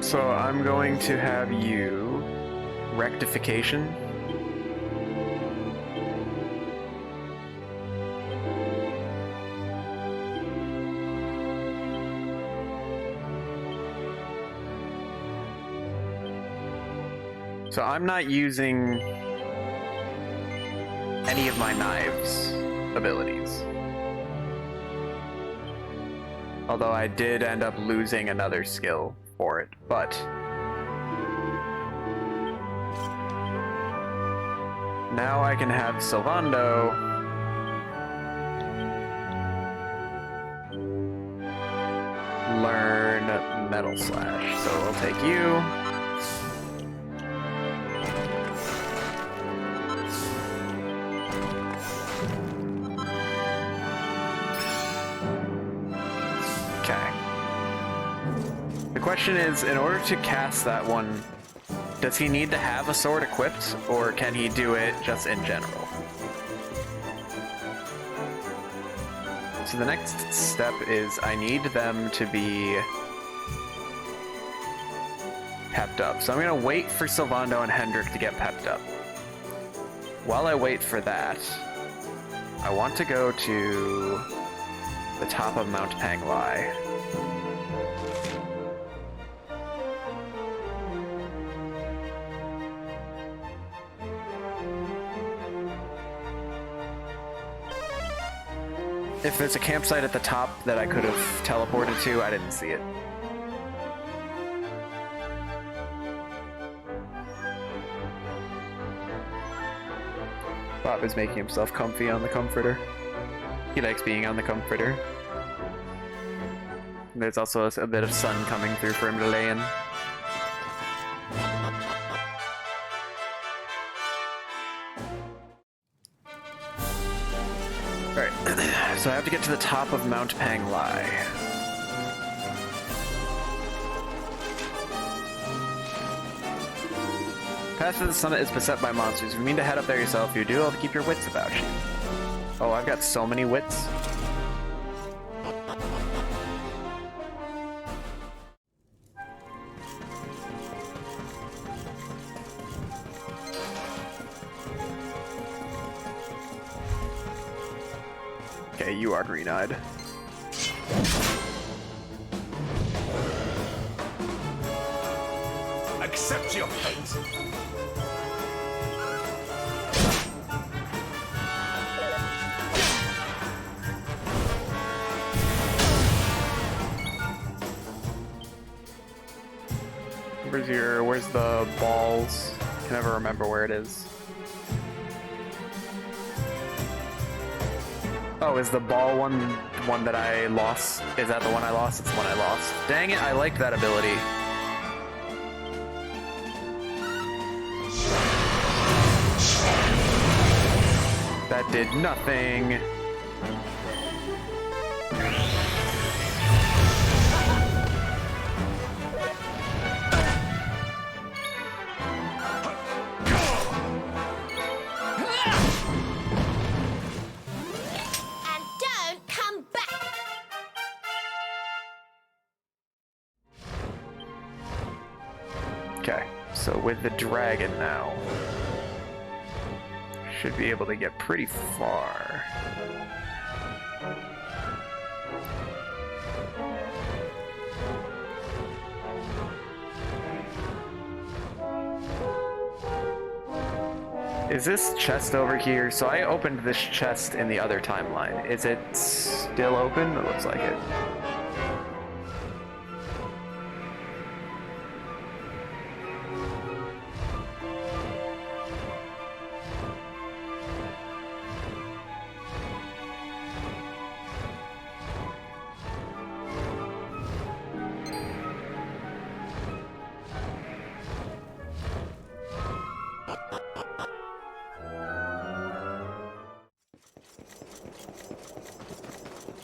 So I'm going to have you rectification. So I'm not using any of my knives abilities. Although I did end up losing another skill for it, but now I can have Sylvando learn Metal Slash. So we'll take you. The question is, in order to cast that one, does he need to have a sword equipped, or can he do it just in general? So the next step is I need them to be pepped up. So I'm going to wait for Sylvando and Hendrik to get pepped up. While I wait for that, I want to go to the top of Mount Pang Lai. If there's a campsite at the top that I could have teleported to, I didn't see it. Bob is making himself comfy on the comforter. He likes being on the comforter. There's also a bit of sun coming through for him to lay in. Alright, so I have to get to the top of Mount Pang Lai. Path to the summit is beset by monsters. If you mean to head up there yourself, you do have to keep your wits about you. Oh, I've got so many wits. Okay, you are green-eyed. Accept your fate. Where's the balls? Can never remember where it is. Oh, is the ball one that I lost? Is that the one I lost? It's the one I lost. Dang it, I liked that ability. That did nothing. Okay, so with the dragon now, should be able to get pretty far. Is this chest over here? So I opened this chest in the other timeline. Is it still open? It looks like it.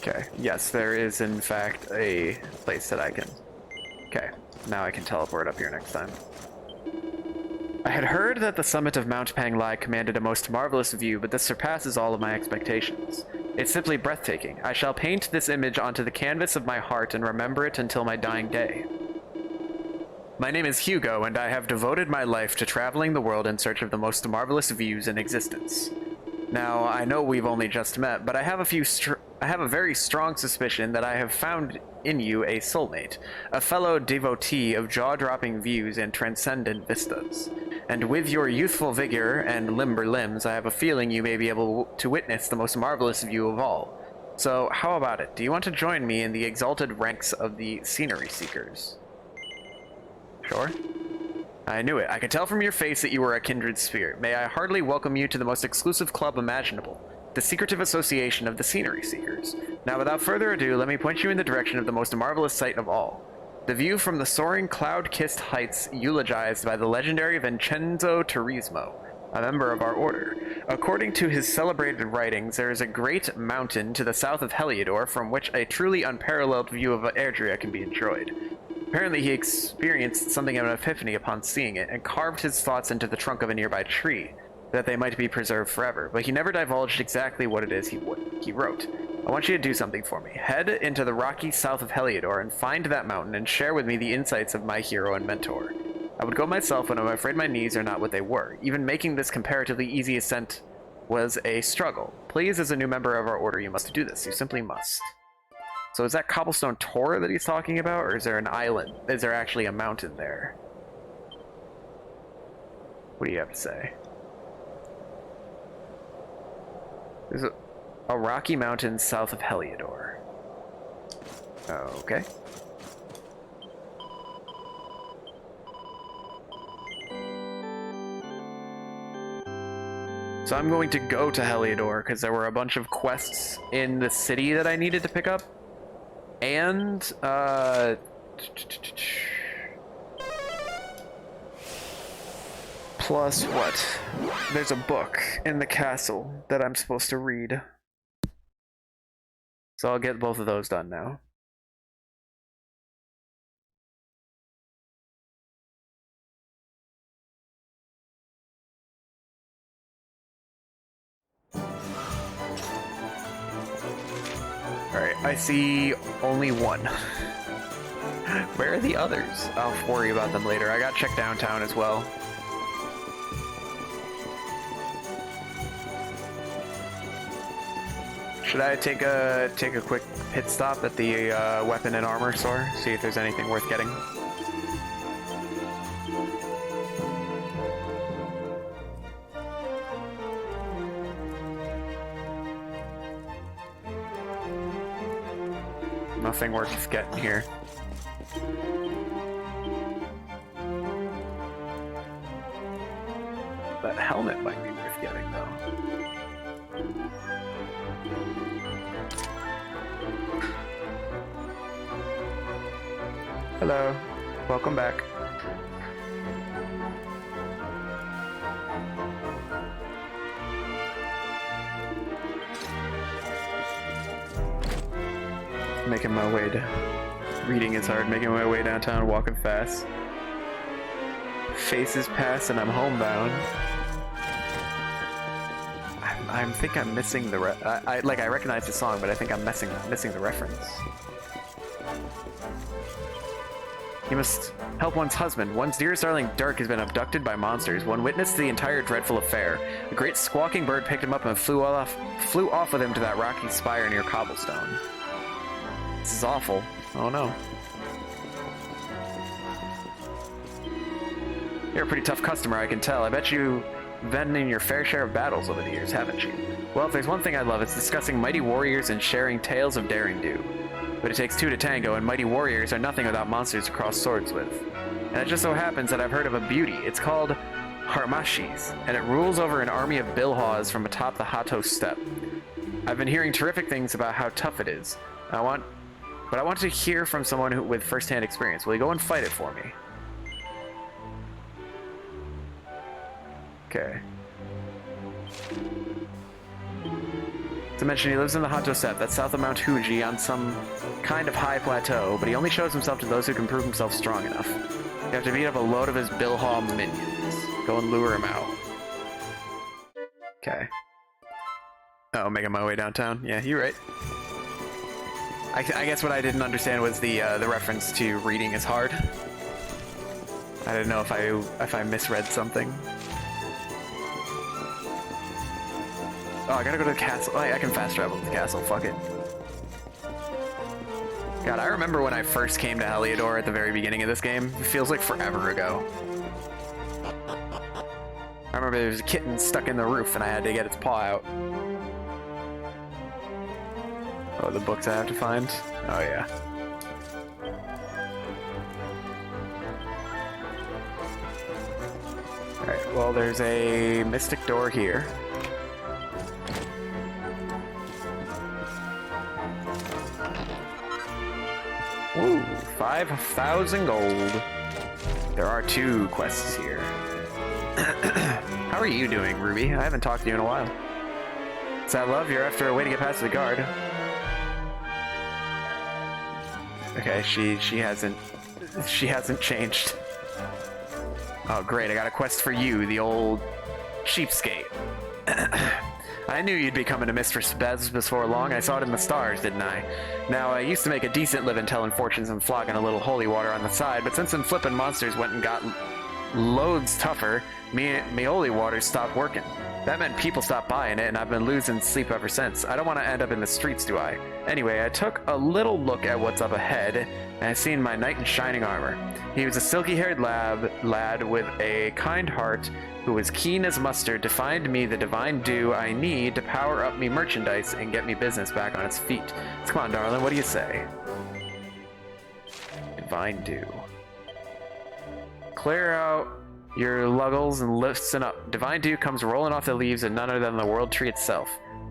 Okay, yes, there is in fact a place that I can... Okay, now I can teleport up here next time. I had heard that the summit of Mount Pang Lai commanded a most marvelous view, but this surpasses all of my expectations. It's simply breathtaking. I shall paint this image onto the canvas of my heart and remember it until my dying day. My name is Hugo, and I have devoted my life to traveling the world in search of the most marvelous views in existence. Now, I know we've only just met, but I have a very strong suspicion that I have found in you a soulmate, a fellow devotee of jaw-dropping views and transcendent vistas. And with your youthful vigor and limber limbs, I have a feeling you may be able to witness the most marvelous view of all. So, how about it? Do you want to join me in the exalted ranks of the scenery seekers? Sure. I knew it. I could tell from your face that you were a kindred spirit. May I heartily welcome you to the most exclusive club imaginable, the secretive association of the scenery seekers. Now, without further ado, let me point you in the direction of the most marvelous sight of all. The view from the soaring cloud-kissed heights eulogized by the legendary Vincenzo Turismo, a member of our order. According to his celebrated writings, there is a great mountain to the south of Heliodor from which a truly unparalleled view of Erdria can be enjoyed. Apparently, he experienced something of an epiphany upon seeing it, and carved his thoughts into the trunk of a nearby tree, that they might be preserved forever, but he never divulged exactly what it is he wrote. I want you to do something for me. Head into the rocky south of Heliodor and find that mountain and share with me the insights of my hero and mentor. I would go myself, but I'm afraid my knees are not what they were. Even making this comparatively easy ascent was a struggle. Please, as a new member of our order, you must do this. You simply must. So is that cobblestone Tor that he's talking about, or is there an island? Is there actually a mountain there? What do you have to say? There's a rocky mountain south of Heliodor. Okay. So I'm going to go to Heliodor because there were a bunch of quests in the city that I needed to pick up. And, plus what? There's a book in the castle that I'm supposed to read. So I'll get both of those done now. Alright, I see only one. Where are the others? I'll worry about them later. I gotta check downtown as well. Should I take a quick pit stop at the weapon and armor store? See if there's anything worth getting? Nothing worth getting here. That helmet might be worth getting, though. Hello. Welcome back. Making my way to... Reading is hard. Making my way downtown, walking fast. Faces pass and I'm homebound. I think I'm missing the I recognize the song, but I think I'm missing the reference. He must help one's husband. One's dearest darling Dirk has been abducted by monsters. One witnessed the entire dreadful affair. A great squawking bird picked him up and flew off with him to that rocky spire near Cobblestone. This is awful. Oh no. You're a pretty tough customer, I can tell. I bet you've been in your fair share of battles over the years, haven't you? Well, if there's one thing I love, it's discussing mighty warriors and sharing tales of daring do. But it takes two to tango, and mighty warriors are nothing without monsters to cross swords with. And it just so happens that I've heard of a beauty. It's called Harmashis, and it rules over an army of Bilhaws from atop the Hato steppe. I've been hearing terrific things about how tough it is. But I want to hear from someone with first-hand experience. Will you go and fight it for me? Okay. To mention, he lives in the Hato steppe, that's south of Mount Fuji, on some kind of high plateau, but he only shows himself to those who can prove himself strong enough. You have to beat up a load of his Bilhaw minions. Go and lure him out. Okay. Oh, making my way downtown? Yeah, you're right. I guess what I didn't understand was the reference to reading is hard. I didn't know if I misread something. Oh, I gotta go to the castle. Oh, I can fast travel to the castle. Fuck it. God, I remember when I first came to Heliodor at the very beginning of this game. It feels like forever ago. I remember there was a kitten stuck in the roof and I had to get its paw out. Oh, the books I have to find? Oh, yeah. Alright, well, there's a mystic door here. Ooh, 5,000 gold. There are 2 quests here. How are you doing, Ruby? I haven't talked to you in a while. Sad love, you're after a way to get past the guard. Okay, she hasn't changed. Oh great, I got a quest for you, the old cheapskate. I knew you'd be coming to Mistress Bez before long. I saw it in the stars, didn't I? Now, I used to make a decent living telling fortunes and flogging a little holy water on the side, but since them flippin' monsters went and got loads tougher, me holy water stopped working. That meant people stopped buying it, and I've been losing sleep ever since. I don't want to end up in the streets, do I? Anyway, I took a little look at what's up ahead, and I seen my knight in shining armor. He was a silky-haired lad with a kind heart who was keen as mustard to find me the divine dew I need to power up me merchandise and get me business back on its feet. So come on, darling, what do you say? Divine dew. Clear out your luggles and listen up. Divine dew comes rolling off the leaves and none other than the world tree itself.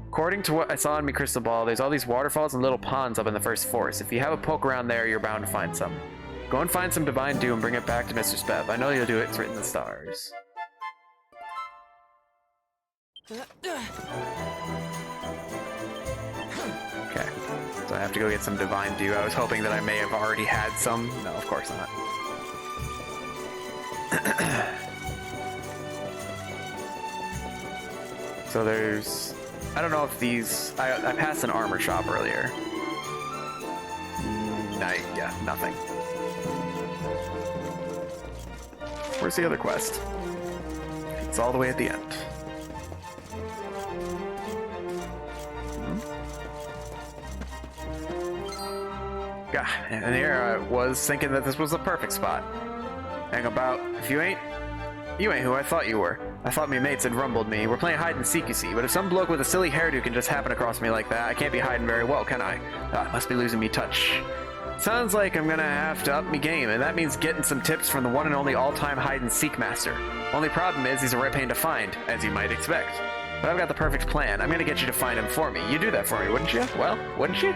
According to what I saw in my crystal ball, there's all these waterfalls and little ponds up in the first forest. If you have a poke around there, you're bound to find some. Go and find some divine dew and bring it back to Mr. Spev. I know you'll do it. It's written in the stars. Okay. So I have to go get some divine dew. I was hoping that I may have already had some. No, of course not. So there's... I don't know if these... I passed an armor shop earlier. Yeah, nothing. Where's the other quest? It's all the way at the end. God, and here I was thinking that this was the perfect spot. Hang about, if you ain't who I thought you were. I thought me mates had rumbled me. We're playing hide and seek, you see, but if some bloke with a silly hairdo can just happen across me like that, I can't be hiding very well, can I? I must be losing me touch. Sounds like I'm gonna have to up me game, and that means getting some tips from the one and only all-time hide and seek master. Only problem is he's a right pain to find, as you might expect. But I've got the perfect plan. I'm gonna get you to find him for me. You'd do that for me, wouldn't you? Well, wouldn't you?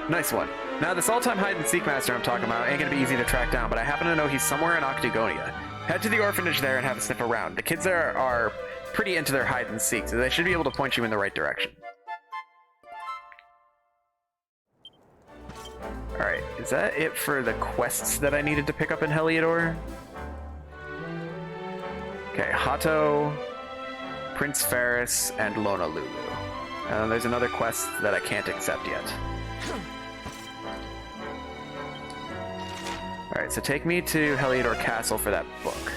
Nice one. Now, this all-time hide-and-seek master I'm talking about ain't gonna be easy to track down, but I happen to know he's somewhere in Octagonia. Head to the orphanage there and have a sniff around. The kids there are pretty into their hide-and-seek, so they should be able to point you in the right direction. Alright, is that it for the quests that I needed to pick up in Heliodor? Okay, Hato, Prince Ferris, and Lona Lulu. And there's another quest that I can't accept yet. Alright, so take me to Heliodor Castle for that book.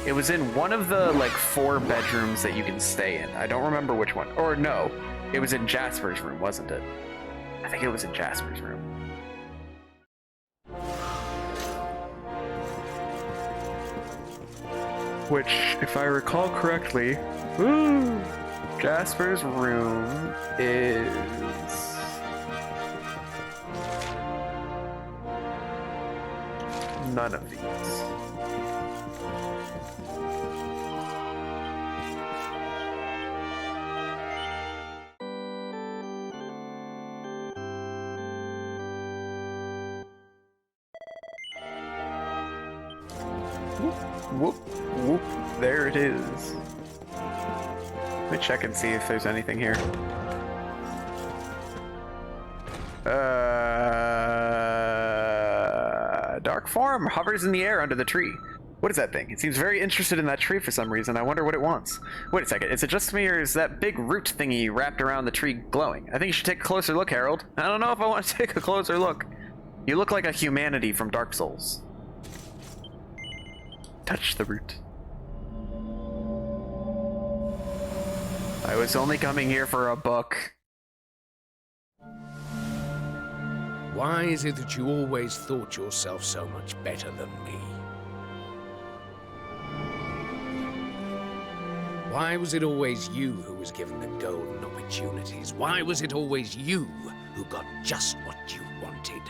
It was in one of the, 4 bedrooms that you can stay in. I don't remember which one. Or no, it was in Jasper's room, wasn't it? I think it was in Jasper's room. Which, if I recall correctly, Jasper's room is... none of these. Whoop, whoop, there it is. Let me check and see if there's anything here. Dark form hovers in the air under the tree. What is that thing? It seems very interested in that tree for some reason. I wonder what it wants. Wait a second, is it just me or is that big root thingy wrapped around the tree glowing? I think you should take a closer look, Harold. I don't know if I want to take a closer look. You look like a humanity from Dark Souls. touch the root. I was only coming here for a book. Why is it that you always thought yourself so much better than me? Why was it always you who was given the golden opportunities? Why was it always you who got just what you wanted?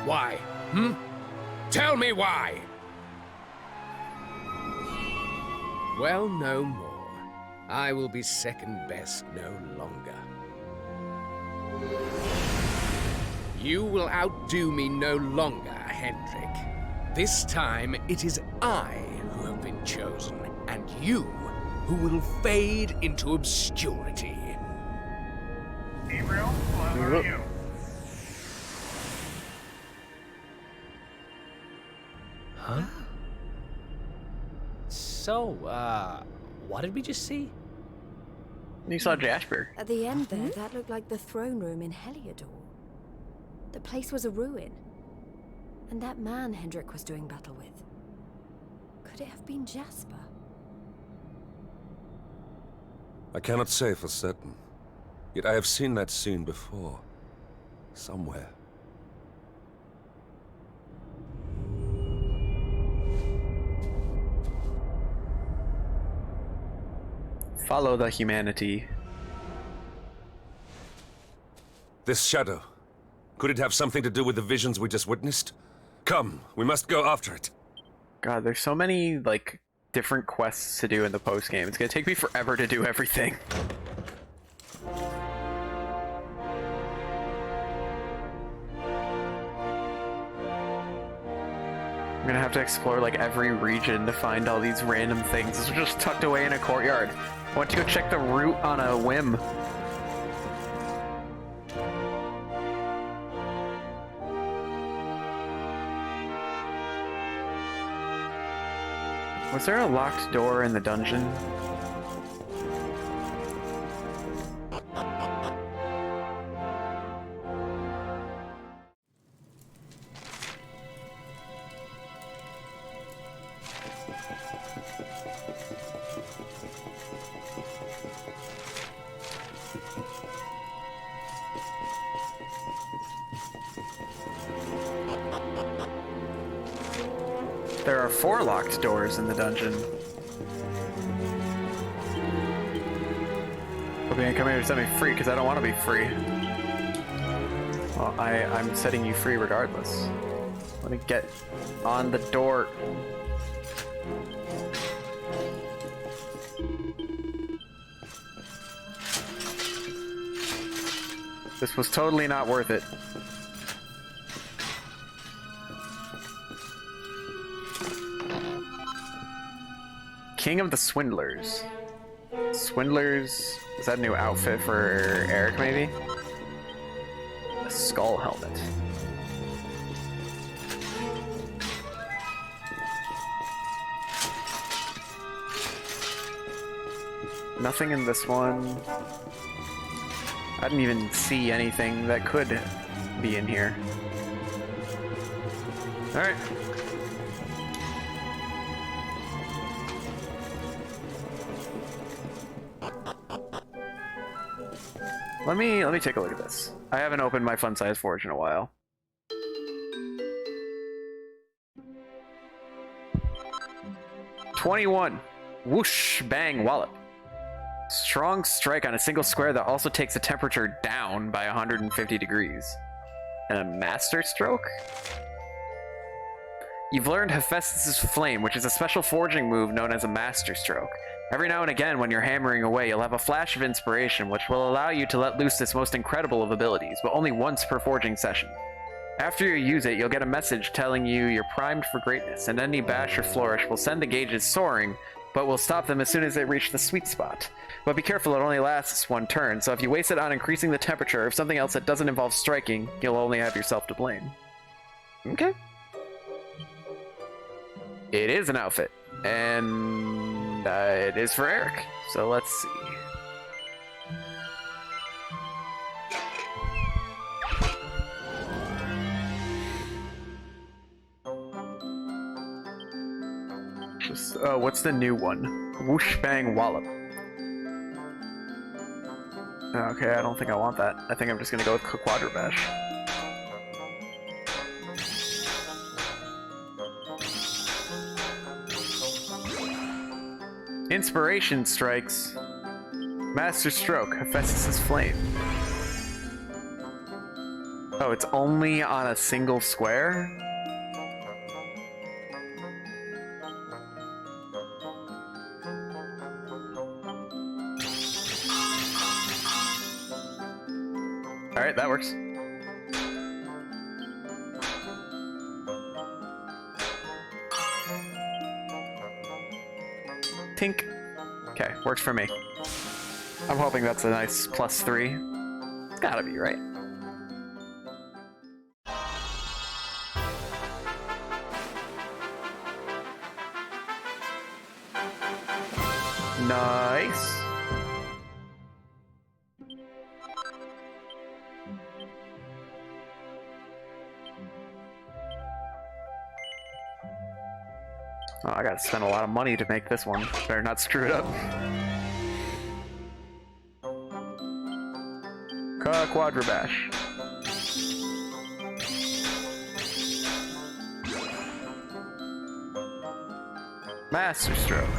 Why? Tell me why! Well, no more. I will be second best no longer. You will outdo me no longer, Hendrik. This time, it is I who have been chosen, and you who will fade into obscurity. Gabriel, how are you? Huh? So, what did we just see? You saw Jasper. At the end there, that looked like the throne room in Heliodor. The place was a ruin. And that man Hendrik was doing battle with. Could it have been Jasper? I cannot say for certain. Yet I have seen that scene before. Somewhere. Follow the humanity. This shadow. Could it have something to do with the visions we just witnessed? Come, we must go after it. God, there's so many, like, different quests to do in the post-game. It's gonna take me forever to do everything. I'm gonna have to explore, like, every region to find all these random things. This was just tucked away in a courtyard. I want to go check the route on a whim. Was there a locked door in the dungeon? There are 4 locked doors in the dungeon. Hope you ain't come here to set me free, because I don't want to be free. Well, I'm setting you free regardless. Let me get on the door. This was totally not worth it. King of the Swindlers. Swindlers... Is that a new outfit for Eric, maybe? A skull helmet. Nothing in this one. I didn't even see anything that could be in here. Alright. Let me take a look at this. I haven't opened my fun size forge in a while. $21. Whoosh, bang, wallop. Strong strike on a single square that also takes the temperature down by 150 degrees. And a master stroke? You've learned Hephaestus' Flame, which is a special forging move known as a master stroke. Every now and again, when you're hammering away, you'll have a flash of inspiration, which will allow you to let loose this most incredible of abilities, but only once per forging session. After you use it, you'll get a message telling you you're primed for greatness, and any bash or flourish will send the gauges soaring, but will stop them as soon as they reach the sweet spot. But be careful, it only lasts one turn, so if you waste it on increasing the temperature of something else that doesn't involve striking, you'll only have yourself to blame. Okay. It is an outfit, and it is for Eric, so let's see. Oh, what's the new one? Whoosh Bang Wallop. Okay, I don't think I want that. I think I'm just gonna go with Quadra Bash. Inspiration strikes. Master Stroke, Hephaestus' Flame. Oh, it's only on a single square? Alright, that works. Tink. Okay, works for me. I'm hoping that's a nice +3. It's gotta be, right? Nice. Oh, I gotta spend a lot of money to make this one. Better not screw it up. Quadra Bash. Master Stroke.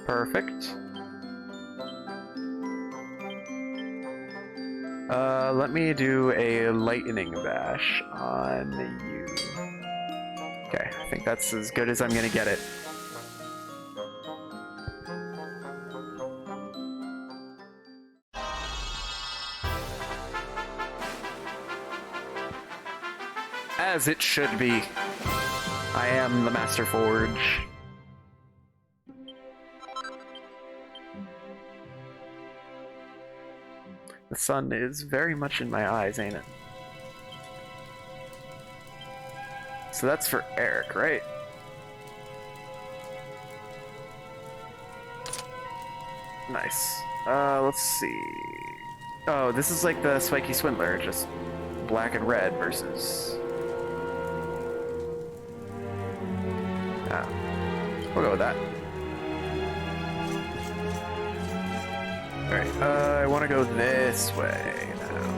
Perfect. Let me do a lightning bash on you. Okay, I think that's as good as I'm gonna get it. As it should be. I am the Master Forge. The sun is very much in my eyes, ain't it? So that's for Eric, right? Nice. Let's see. Oh, this is like the Spiky Swindler, just black and red versus... Ah, we'll go with that. Alright, I want to go this way now.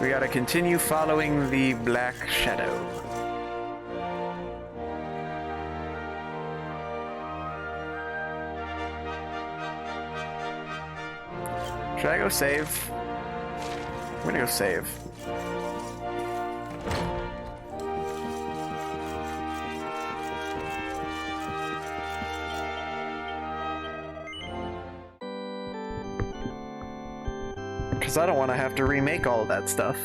We gotta continue following the black shadow. Should I go save? I'm gonna go save. Because I don't want to have to remake all of that stuff.